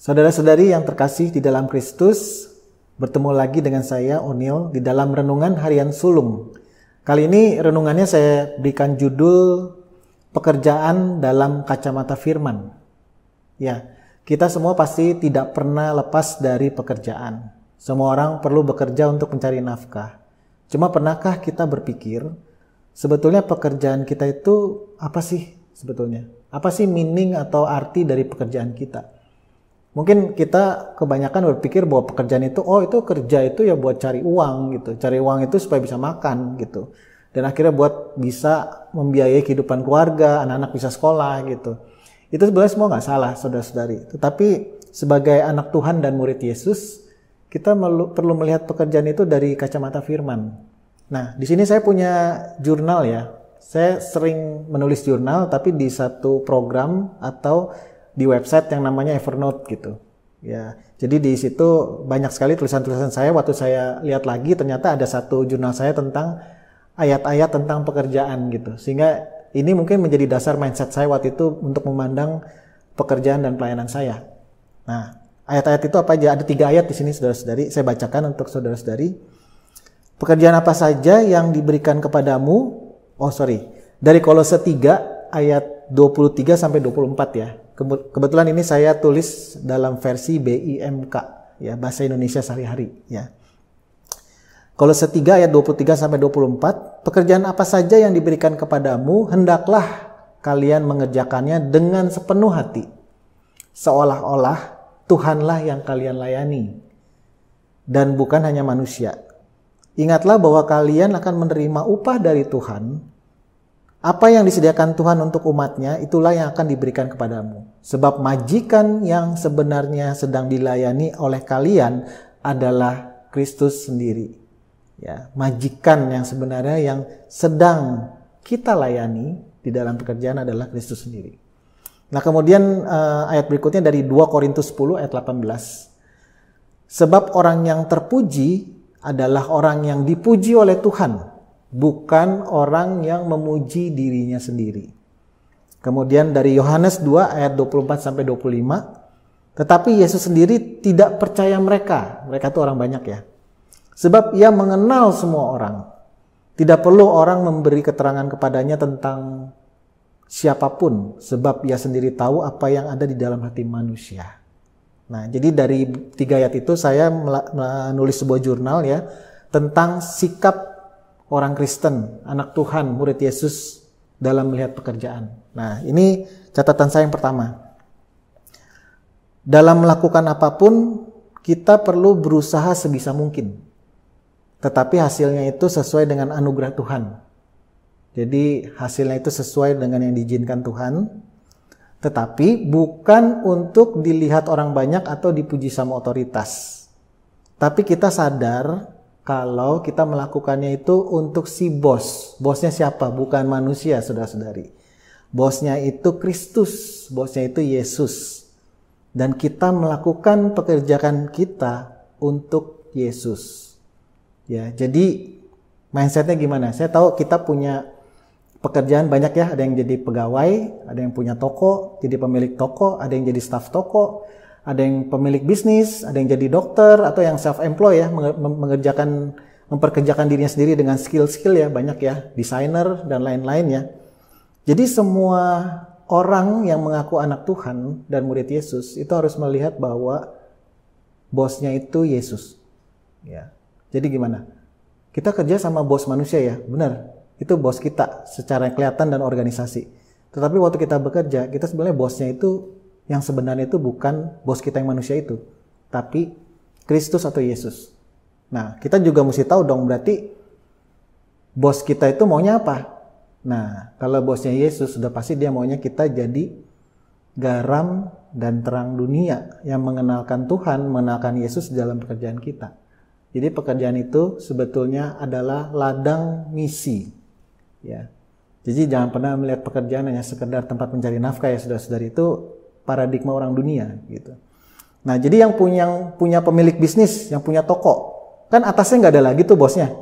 Saudara-saudari yang terkasih di dalam Kristus, bertemu lagi dengan saya, O'Neil, di dalam Renungan Harian Sulung. Kali ini renungannya saya berikan judul Pekerjaan dalam Kacamata Firman. Ya, kita semua pasti tidak pernah lepas dari pekerjaan. Semua orang perlu bekerja untuk mencari nafkah. Cuma pernahkah kita berpikir, sebetulnya pekerjaan kita itu apa sih sebetulnya? Apa sih meaning atau arti dari pekerjaan kita? Mungkin kita kebanyakan berpikir bahwa pekerjaan itu, itu kerja itu ya buat cari uang gitu. Cari uang itu supaya bisa makan gitu. Dan akhirnya buat bisa membiayai kehidupan keluarga, anak-anak bisa sekolah gitu. Itu sebenarnya semua nggak salah, saudara-saudari. Tetapi sebagai anak Tuhan dan murid Yesus, kita perlu melihat pekerjaan itu dari kacamata firman. Nah, di sini saya punya jurnal ya. Saya sering menulis jurnal, tapi di satu program atau di website yang namanya Evernote gitu. Ya, jadi di situ banyak sekali tulisan-tulisan saya. Waktu saya lihat lagi, ternyata ada satu jurnal saya tentang ayat-ayat tentang pekerjaan gitu. Sehingga ini mungkin menjadi dasar mindset saya waktu itu untuk memandang pekerjaan dan pelayanan saya. Nah, ayat-ayat itu apa aja? Ada 3 ayat di sini, saudara-saudari. Saya bacakan untuk saudara-saudari. Pekerjaan apa saja yang diberikan kepadamu? Dari Kolose 3 ayat 23 sampai 24 ya. Kebetulan ini saya tulis dalam versi BIMK ya, bahasa Indonesia sehari-hari ya. Kolose 3 ayat 23 sampai 24, pekerjaan apa saja yang diberikan kepadamu, hendaklah kalian mengerjakannya dengan sepenuh hati, seolah-olah Tuhanlah yang kalian layani dan bukan hanya manusia. Ingatlah bahwa kalian akan menerima upah dari Tuhan. Apa yang disediakan Tuhan untuk umatnya, itulah yang akan diberikan kepadamu. Sebab majikan yang sebenarnya sedang dilayani oleh kalian adalah Kristus sendiri. Ya, majikan yang sebenarnya yang sedang kita layani di dalam pekerjaan adalah Kristus sendiri. Nah, kemudian ayat berikutnya dari 2 Korintus 10 ayat 18. Sebab orang yang terpuji adalah orang yang dipuji oleh Tuhan, bukan orang yang memuji dirinya sendiri. Kemudian dari Yohanes 2 ayat 24 sampai 25, tetapi Yesus sendiri tidak percaya mereka. Mereka itu orang banyak ya. Sebab ia mengenal semua orang. Tidak perlu orang memberi keterangan kepadanya tentang siapapun, sebab ia sendiri tahu apa yang ada di dalam hati manusia. Nah, jadi dari 3 ayat itu saya menulis sebuah jurnal ya tentang sikap orang Kristen, anak Tuhan, murid Yesus dalam melihat pekerjaan. Nah, ini catatan saya yang pertama. Dalam melakukan apapun, kita perlu berusaha sebisa mungkin. Tetapi hasilnya itu sesuai dengan anugerah Tuhan. Jadi hasilnya itu sesuai dengan yang diizinkan Tuhan. Tetapi bukan untuk dilihat orang banyak atau dipuji sama otoritas. Tapi kita sadar kalau kita melakukannya itu untuk si bos. Bosnya siapa? Bukan manusia, saudara-saudari. Bosnya itu Kristus. Bosnya itu Yesus. Dan kita melakukan pekerjaan kita untuk Yesus. Ya, jadi mindsetnya gimana? Saya tahu kita punya pekerjaan banyak ya. Ada yang jadi pegawai, ada yang punya toko, jadi pemilik toko, ada yang jadi staf toko, ada yang pemilik bisnis, ada yang jadi dokter, atau yang self-employed ya, memperkerjakan dirinya sendiri dengan skill-skill ya, banyak ya, desainer dan lain-lain ya. Jadi semua orang yang mengaku anak Tuhan dan murid Yesus itu harus melihat bahwa bosnya itu Yesus. Ya. Jadi gimana? Kita kerja sama bos manusia ya, benar. Itu bos kita secara kelihatan dan organisasi. Tetapi waktu kita bekerja, kita sebenarnya bosnya itu yang sebenarnya itu bukan bos kita yang manusia itu, tapi Kristus atau Yesus. Nah, kita juga mesti tahu dong berarti bos kita itu maunya apa? Nah, kalau bosnya Yesus sudah pasti dia maunya kita jadi garam dan terang dunia yang mengenalkan Tuhan, mengenalkan Yesus dalam pekerjaan kita. Jadi pekerjaan itu sebetulnya adalah ladang misi. Ya. Jadi jangan pernah melihat pekerjaan hanya sekedar tempat mencari nafkah ya saudara-saudari, itu paradigma orang dunia gitu. Nah, jadi yang punya pemilik bisnis, yang punya toko, kan atasnya nggak ada lagi tuh bosnya.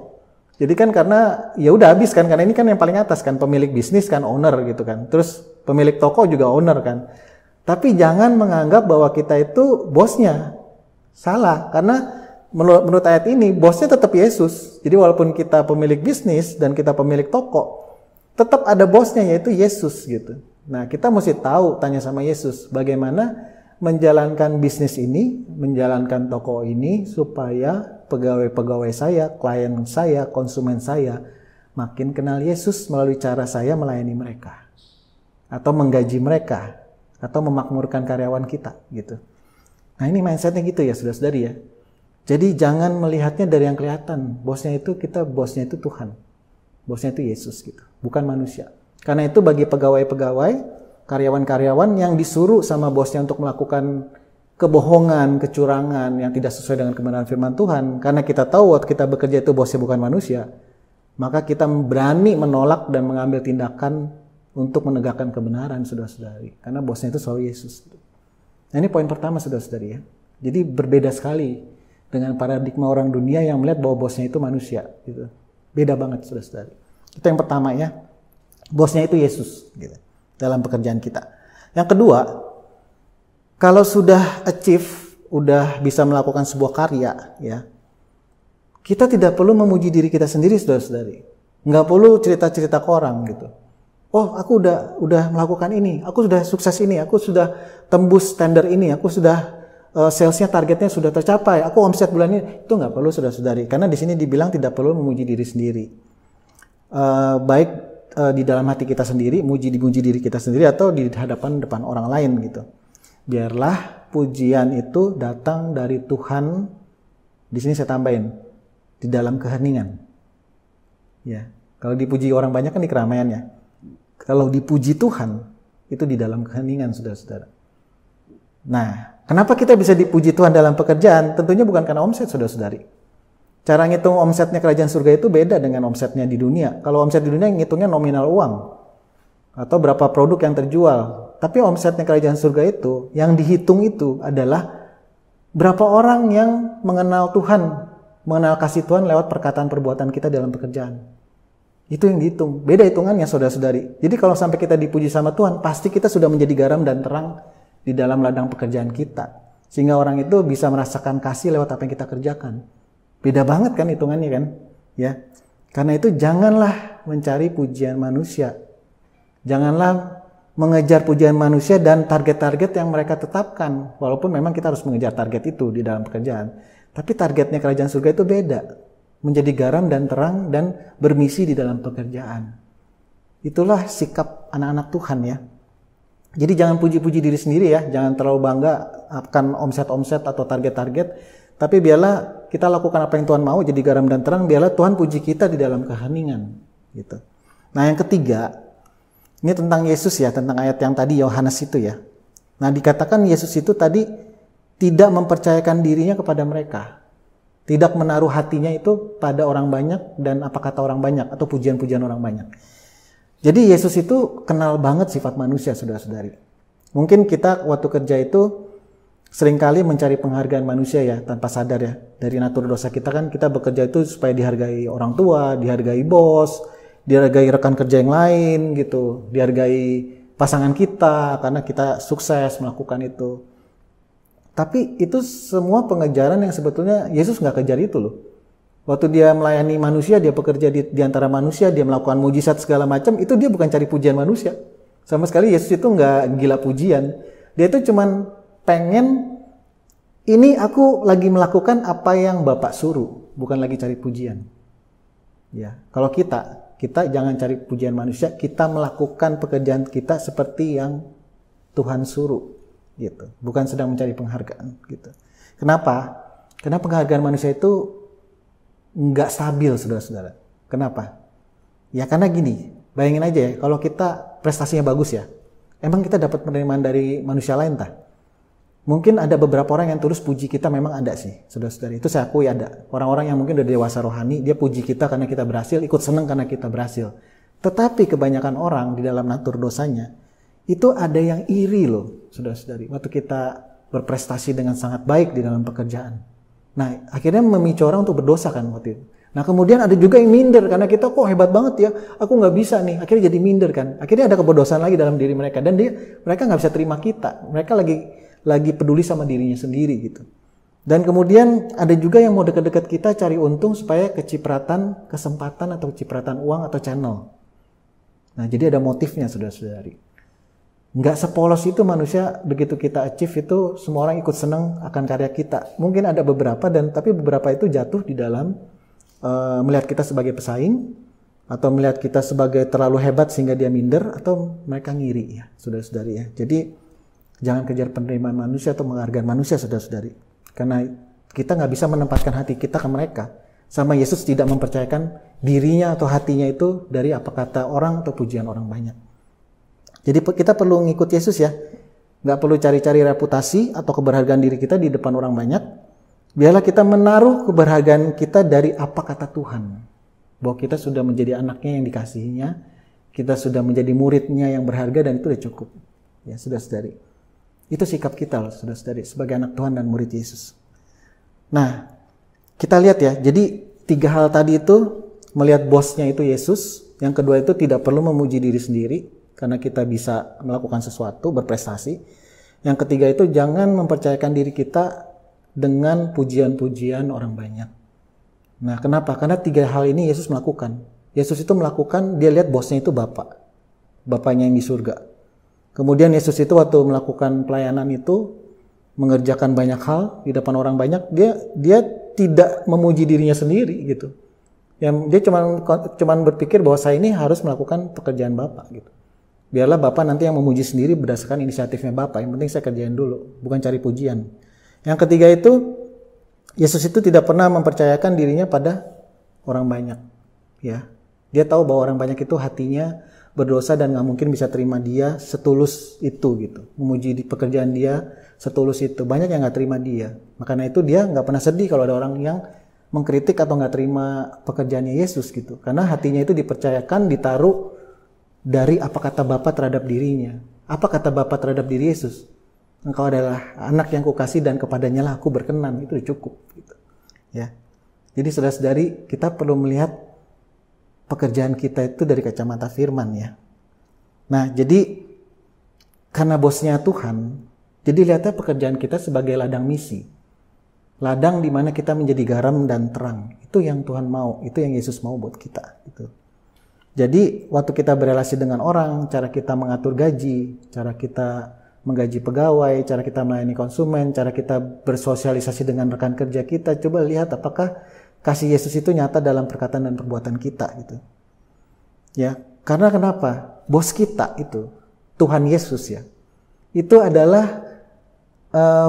Jadi kan karena ya udah habis kan, karena ini kan yang paling atas kan, pemilik bisnis kan, owner gitu kan. Terus pemilik toko juga owner kan. Tapi jangan menganggap bahwa kita itu bosnya. Salah, karena menurut ayat ini, bosnya tetap Yesus. Jadi walaupun kita pemilik bisnis dan kita pemilik toko, tetap ada bosnya, yaitu Yesus gitu. Nah, kita mesti tahu, tanya sama Yesus, bagaimana menjalankan bisnis ini, menjalankan toko ini, supaya pegawai-pegawai saya, klien saya, konsumen saya, makin kenal Yesus melalui cara saya melayani mereka. Atau menggaji mereka, atau memakmurkan karyawan kita gitu. Nah, ini mindsetnya gitu ya, saudara-saudari ya. Jadi jangan melihatnya dari yang kelihatan. Bosnya itu bosnya itu Tuhan. Bosnya itu Yesus gitu, bukan manusia. Karena itu bagi pegawai-pegawai, karyawan-karyawan yang disuruh sama bosnya untuk melakukan kebohongan, kecurangan yang tidak sesuai dengan kebenaran firman Tuhan, karena kita tahu waktu kita bekerja itu bosnya bukan manusia, maka kita berani menolak dan mengambil tindakan untuk menegakkan kebenaran, saudara-saudari. Karena bosnya itu selalu Yesus. Nah, ini poin pertama, saudara-saudari ya. Jadi berbeda sekali dengan paradigma orang dunia yang melihat bahwa bosnya itu manusia gitu. Beda banget, saudara-saudari. Itu yang pertama ya. Bosnya itu Yesus gitu, dalam pekerjaan kita. Yang kedua, kalau sudah achieve, udah bisa melakukan sebuah karya ya, kita tidak perlu memuji diri kita sendiri, saudara-saudari. Nggak perlu cerita-cerita ke orang gitu. Oh, aku udah melakukan ini, aku sudah sukses ini, aku sudah tembus tender ini, aku sudah salesnya targetnya sudah tercapai, aku omset bulan ini. Itu nggak perlu, saudara-saudari, karena di sini dibilang tidak perlu memuji diri sendiri. Baik di dalam hati kita sendiri, muji diri kita sendiri, atau di depan orang lain gitu. Biarlah pujian itu datang dari Tuhan. Di sini saya tambahin, di dalam keheningan. Ya, kalau dipuji orang banyak kan di keramaiannya. Kalau dipuji Tuhan itu di dalam keheningan, saudara-saudara. Nah, kenapa kita bisa dipuji Tuhan dalam pekerjaan? Tentunya bukan karena omset, saudara-saudari. Cara ngitung omsetnya kerajaan surga itu beda dengan omsetnya di dunia. Kalau omset di dunia ngitungnya nominal uang atau berapa produk yang terjual. Tapi omsetnya kerajaan surga itu, yang dihitung itu adalah berapa orang yang mengenal Tuhan, mengenal kasih Tuhan lewat perkataan perbuatan kita dalam pekerjaan. Itu yang dihitung. Beda hitungannya, saudara-saudari. Jadi kalau sampai kita dipuji sama Tuhan, pasti kita sudah menjadi garam dan terang di dalam ladang pekerjaan kita. Sehingga orang itu bisa merasakan kasih lewat apa yang kita kerjakan. Beda banget kan hitungannya kan? Ya. Karena itu janganlah mencari pujian manusia. Janganlah mengejar pujian manusia dan target-target yang mereka tetapkan. Walaupun memang kita harus mengejar target itu di dalam pekerjaan. Tapi targetnya kerajaan surga itu beda. Menjadi garam dan terang dan bermisi di dalam pekerjaan. Itulah sikap anak-anak Tuhan ya. Jadi jangan puji-puji diri sendiri ya. Jangan terlalu bangga akan omset-omset atau target-target. Tapi biarlah kita lakukan apa yang Tuhan mau, jadi garam dan terang. Biarlah Tuhan puji kita di dalam keheningan. Gitu. Nah, yang ketiga, ini tentang Yesus ya, tentang ayat yang tadi Yohanes itu ya. Nah, dikatakan Yesus itu tadi tidak mempercayakan dirinya kepada mereka. Tidak menaruh hatinya itu pada orang banyak dan apa kata orang banyak atau pujian-pujian orang banyak. Jadi Yesus itu kenal banget sifat manusia, saudara-saudari. Mungkin kita waktu kerja itu seringkali mencari penghargaan manusia ya, tanpa sadar ya. Dari natur dosa kita kan, kita bekerja itu supaya dihargai orang tua, dihargai bos, dihargai rekan kerja yang lain gitu, dihargai pasangan kita karena kita sukses melakukan itu. Tapi itu semua pengejaran yang sebetulnya Yesus nggak kejar itu loh. Waktu dia melayani manusia, dia bekerja di antara manusia, dia melakukan mujizat segala macam, itu dia bukan cari pujian manusia. Sama sekali Yesus itu nggak gila pujian. Dia itu cuman pengen, ini aku lagi melakukan apa yang Bapak suruh, bukan lagi cari pujian. Ya, kalau kita jangan cari pujian manusia, kita melakukan pekerjaan kita seperti yang Tuhan suruh. Gitu. Bukan sedang mencari penghargaan gitu. Kenapa? Karena penghargaan manusia itu nggak stabil, saudara-saudara. Kenapa? Ya karena gini, bayangin aja ya, kalau kita prestasinya bagus ya, emang kita dapat penerimaan dari manusia lain tah? Mungkin ada beberapa orang yang terus puji kita, memang ada sih, saudara-saudara. Itu saya akui ada. Orang-orang yang mungkin udah dewasa rohani, dia puji kita karena kita berhasil, ikut seneng karena kita berhasil. Tetapi kebanyakan orang di dalam natur dosanya, itu ada yang iri loh, saudara-saudari. Waktu kita berprestasi dengan sangat baik di dalam pekerjaan. Nah, akhirnya memicu orang untuk berdosa kan waktu itu. Nah kemudian ada juga yang minder karena kita kok hebat banget ya, aku nggak bisa nih, akhirnya jadi minder kan. Akhirnya ada kebodosan lagi dalam diri mereka dan mereka nggak bisa terima kita. Mereka lagi peduli sama dirinya sendiri gitu. Dan kemudian ada juga yang mau dekat-dekat kita cari untung supaya kecipratan kesempatan atau kecipratan uang atau channel. Nah jadi ada motifnya saudara-saudari. Nggak sepolos itu manusia, begitu kita achieve itu semua orang ikut senang akan karya kita. Mungkin ada beberapa tapi beberapa itu jatuh di dalam melihat kita sebagai pesaing, atau melihat kita sebagai terlalu hebat sehingga dia minder, atau mereka ngiri ya saudara-saudari ya. Jadi jangan kejar penerimaan manusia atau menghargai manusia saudara-saudari, karena kita nggak bisa menempatkan hati kita ke mereka. Sama Yesus tidak mempercayakan dirinya atau hatinya itu dari apa kata orang atau pujian orang banyak. Jadi kita perlu ngikut Yesus ya, nggak perlu cari-cari reputasi atau keberhargaan diri kita di depan orang banyak. Biarlah kita menaruh keberhargaan kita dari apa kata Tuhan. Bahwa kita sudah menjadi anaknya yang dikasihinya, kita sudah menjadi muridnya yang berharga, dan itu udah cukup. Ya, saudara-saudari. Itu sikap kita loh, saudara-saudari, sebagai anak Tuhan dan murid Yesus. Nah, kita lihat ya, jadi 3 hal tadi itu, melihat bosnya itu Yesus. Yang kedua itu tidak perlu memuji diri sendiri, karena kita bisa melakukan sesuatu, berprestasi. Yang ketiga itu jangan mempercayakan diri kita dengan pujian-pujian orang banyak. Nah, kenapa? Karena 3 hal ini Yesus melakukan. Yesus itu melakukan, dia lihat bosnya itu Bapaknya yang di surga. Kemudian Yesus itu waktu melakukan pelayanan itu, mengerjakan banyak hal di depan orang banyak, dia tidak memuji dirinya sendiri gitu. Dia cuman berpikir bahwa saya ini harus melakukan pekerjaan Bapak gitu. Biarlah Bapak nanti yang memuji sendiri berdasarkan inisiatifnya Bapak, yang penting saya kerjain dulu, bukan cari pujian. Yang ketiga itu, Yesus itu tidak pernah mempercayakan dirinya pada orang banyak. Ya, dia tahu bahwa orang banyak itu hatinya berdosa dan nggak mungkin bisa terima dia setulus itu gitu. Memuji di pekerjaan dia setulus itu. Banyak yang nggak terima dia. Makanya itu dia nggak pernah sedih kalau ada orang yang mengkritik atau nggak terima pekerjaannya Yesus gitu. Karena hatinya itu dipercayakan, ditaruh dari apa kata Bapa terhadap dirinya. Apa kata Bapa terhadap diri Yesus? Engkau adalah anak yang kukasih dan kepadanya lah aku berkenan. Itu cukup gitu. Ya. Jadi saudara-saudari, kita perlu melihat pekerjaan kita itu dari kacamata firman ya. Nah, jadi karena bosnya Tuhan, jadi lihatnya pekerjaan kita sebagai ladang misi. Ladang di mana kita menjadi garam dan terang. Itu yang Tuhan mau, itu yang Yesus mau buat kita gitu. Jadi waktu kita berelasi dengan orang, cara kita mengatur gaji, cara kita menggaji pegawai, cara kita melayani konsumen, cara kita bersosialisasi dengan rekan kerja kita, coba lihat apakah kasih Yesus itu nyata dalam perkataan dan perbuatan kita gitu. Ya, karena kenapa? Bos kita itu Tuhan Yesus ya. Itu adalah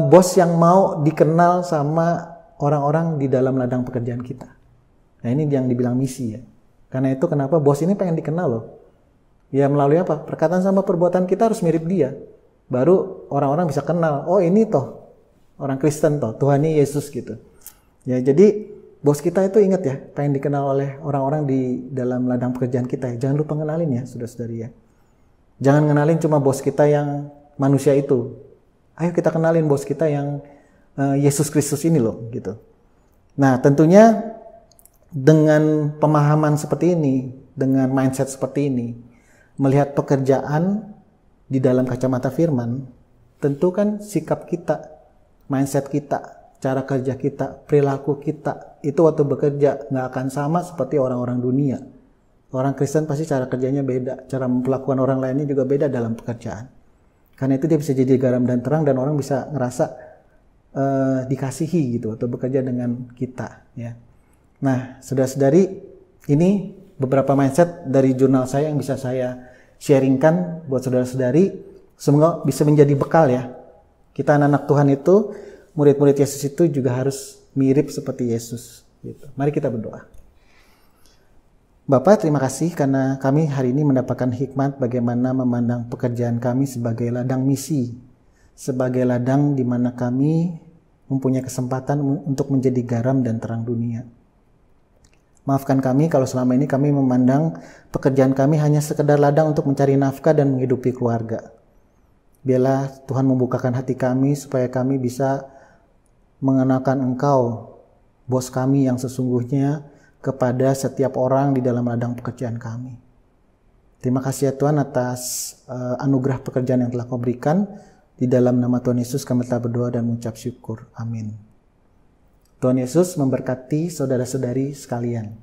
bos yang mau dikenal sama orang-orang di dalam ladang pekerjaan kita. Nah, ini yang dibilang misi ya. Karena itu kenapa bos ini pengen dikenal loh. Ya melalui apa? Perkataan sama perbuatan kita harus mirip dia. Baru orang-orang bisa kenal, oh ini toh orang Kristen toh, Tuhannya Yesus gitu. Ya jadi bos kita itu ingat ya, pengen dikenal oleh orang-orang di dalam ladang pekerjaan kita ya. Jangan lupa kenalin ya saudara-saudari ya. Jangan kenalin cuma bos kita yang manusia itu. Ayo kita kenalin bos kita yang Yesus Kristus ini loh gitu. Nah tentunya dengan pemahaman seperti ini, dengan mindset seperti ini, melihat pekerjaan di dalam kacamata firman, tentu kan sikap kita, mindset kita, cara kerja kita, perilaku kita, itu waktu bekerja nggak akan sama seperti orang-orang dunia. Orang Kristen pasti cara kerjanya beda, cara memperlakukan orang lainnya juga beda dalam pekerjaan. Karena itu dia bisa jadi garam dan terang dan orang bisa ngerasa dikasihi gitu waktu bekerja dengan kita. Ya. Nah, saudara-saudari, ini beberapa mindset dari jurnal saya yang bisa saya sharingkan buat saudara-saudari, semoga bisa menjadi bekal ya. Kita anak-anak Tuhan itu, murid-murid Yesus itu juga harus mirip seperti Yesus. Gitu. Mari kita berdoa. Bapak, terima kasih karena kami hari ini mendapatkan hikmat bagaimana memandang pekerjaan kami sebagai ladang misi, sebagai ladang di mana kami mempunyai kesempatan untuk menjadi garam dan terang dunia. Maafkan kami kalau selama ini kami memandang pekerjaan kami hanya sekedar ladang untuk mencari nafkah dan menghidupi keluarga. Biarlah Tuhan membukakan hati kami supaya kami bisa mengenalkan Engkau, bos kami yang sesungguhnya, kepada setiap orang di dalam ladang pekerjaan kami. Terima kasih ya Tuhan atas anugerah pekerjaan yang telah Kau berikan. Di dalam nama Tuhan Yesus kami telah berdoa dan mengucap syukur. Amin. Tuhan Yesus memberkati saudara-saudari sekalian.